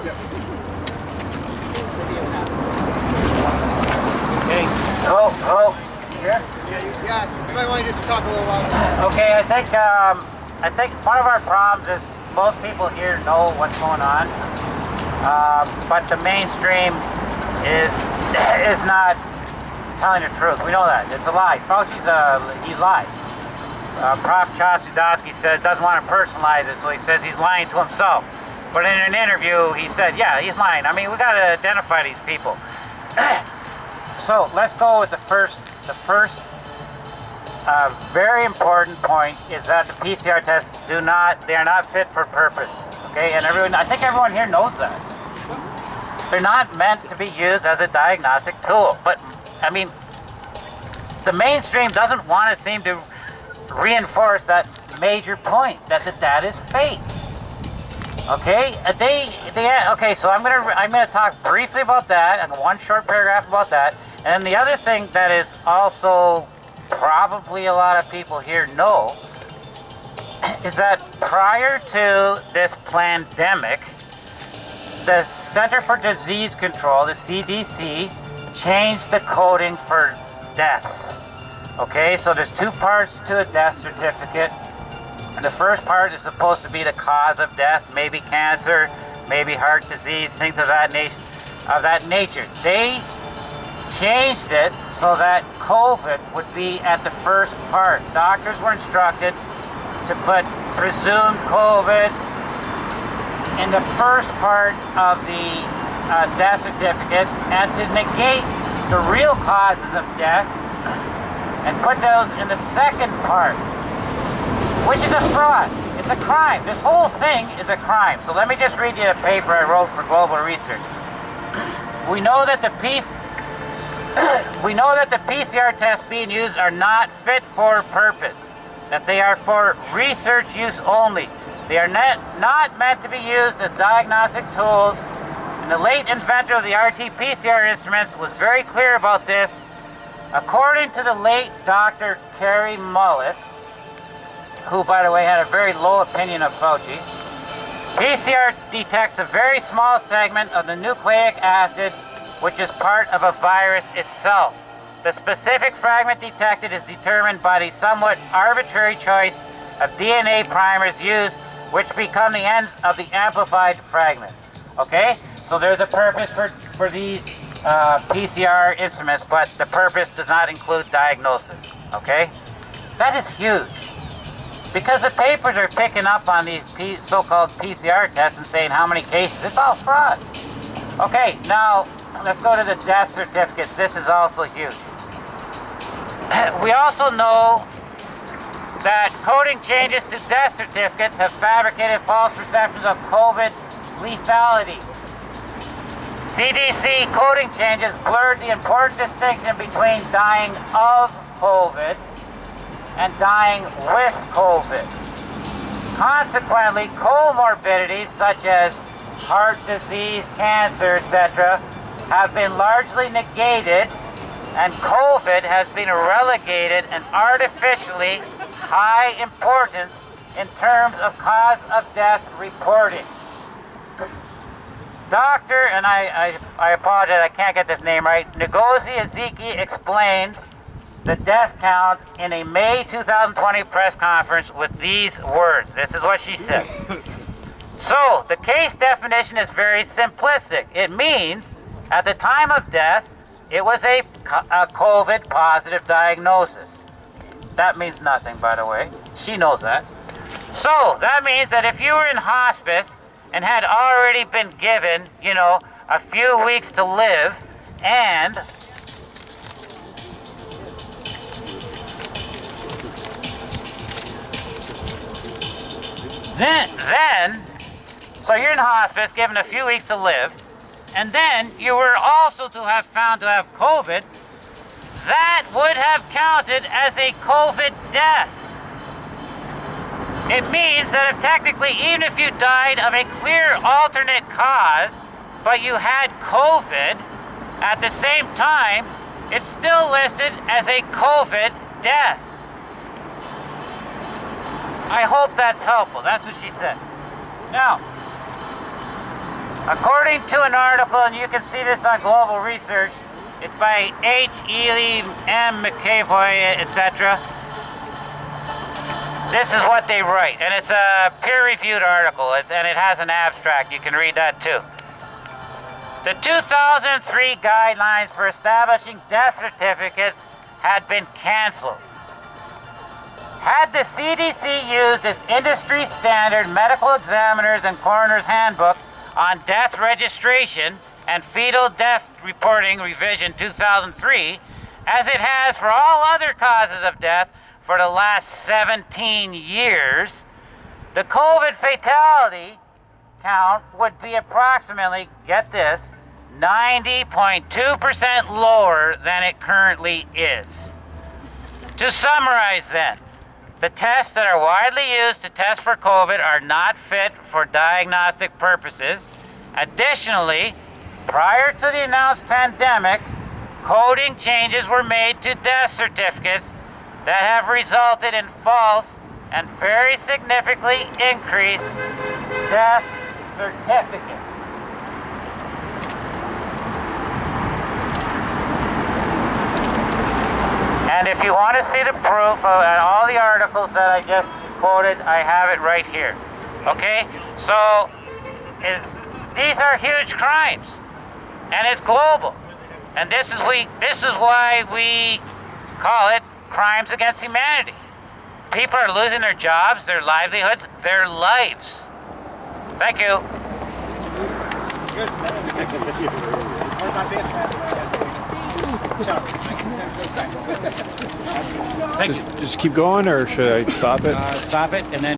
Okay. Hello. Yeah. Yeah. You might want to just talk a little while. Okay. I think one of our problems is most people here know what's going on, but the mainstream is not telling the truth. We know that it's a lie. Fauci's he lies. Prof. Chasudowski said doesn't want to personalize it, so he says he's lying to himself. But in an interview, he said, yeah, he's lying. I mean, we got to identify these people. So let's go with the first very important point is that the PCR tests they are not fit for purpose. Okay, and I think everyone here knows that. They're not meant to be used as a diagnostic tool. But I mean, the mainstream doesn't want to seem to reinforce that major point that the data is fake. Okay, okay. So I'm gonna talk briefly about that and one short paragraph about that. And the other thing that is also probably a lot of people here know is that prior to this pandemic, the Center for Disease Control, the CDC, changed the coding for deaths. Okay, so there's two parts to a death certificate. The first part is supposed to be the cause of death, maybe cancer, maybe heart disease, things of that nature. They changed it so that COVID would be at the first part. Doctors were instructed to put presumed COVID in the first part of the death certificate and to negate the real causes of death and put those in the second part, which is a fraud. It's a crime. This whole thing is a crime. So let me just read you a paper I wrote for Global Research. We know that the PCR tests being used are not fit for purpose, that they are for research use only. They are not meant to be used as diagnostic tools, and the late inventor of the RT-PCR instruments was very clear about this. According to the late Dr. Kary Mullis, who, by the way, had a very low opinion of Fauci, PCR detects a very small segment of the nucleic acid, which is part of a virus itself. The specific fragment detected is determined by the somewhat arbitrary choice of DNA primers used, which become the ends of the amplified fragment. Okay? So there's a purpose for these PCR instruments, but the purpose does not include diagnosis. Okay? That is huge. Because the papers are picking up on these so-called PCR tests and saying how many cases. It's all fraud. Okay, now let's go to the death certificates. This is also huge. We also know that coding changes to death certificates have fabricated false perceptions of COVID lethality. CDC coding changes blurred the important distinction between dying of COVID and dying with COVID. Consequently, comorbidities such as heart disease, cancer, etc., have been largely negated, and COVID has been relegated an artificially high importance in terms of cause of death reporting. Dr. and I apologize, I can't get this name right, Ngozi Ezike explained the death count in a May 2020 press conference with these words. This is what she said. So, the case definition is very simplistic. It means, at the time of death, it was a COVID positive diagnosis. That means nothing, by the way. She knows that. So, that means that if you were in hospice and had already been given, a few weeks to live, and then, so you're in hospice, given a few weeks to live, and then you were also to have found to have COVID, that would have counted as a COVID death. It means that if technically, even if you died of a clear alternate cause, but you had COVID at the same time, it's still listed as a COVID death. I hope that's helpful. That's what she said. Now, According to an article, and you can see this on Global Research, it's by H. Ely, M. McAvoy, etc. This is what they write, and it's a peer-reviewed article, and it has an abstract. You can read that too. The 2003 guidelines for establishing death certificates had been canceled. Had the CDC used its industry standard medical examiner's and coroner's handbook on death registration and fetal death reporting revision 2003, as it has for all other causes of death for the last 17 years, the COVID fatality count would be approximately, get this, 90.2% lower than it currently is. To summarize then, the tests that are widely used to test for COVID are not fit for diagnostic purposes. Additionally, prior to the announced pandemic, coding changes were made to death certificates that have resulted in false and very significantly increased death certificates. And if you want to see the proof of all the articles that I just quoted, I have it right here. Okay? So, these are huge crimes. And it's global. And this is why we call it crimes against humanity. People are losing their jobs, their livelihoods, their lives. Thank you. Just keep going, or should I stop it? Stop it, and then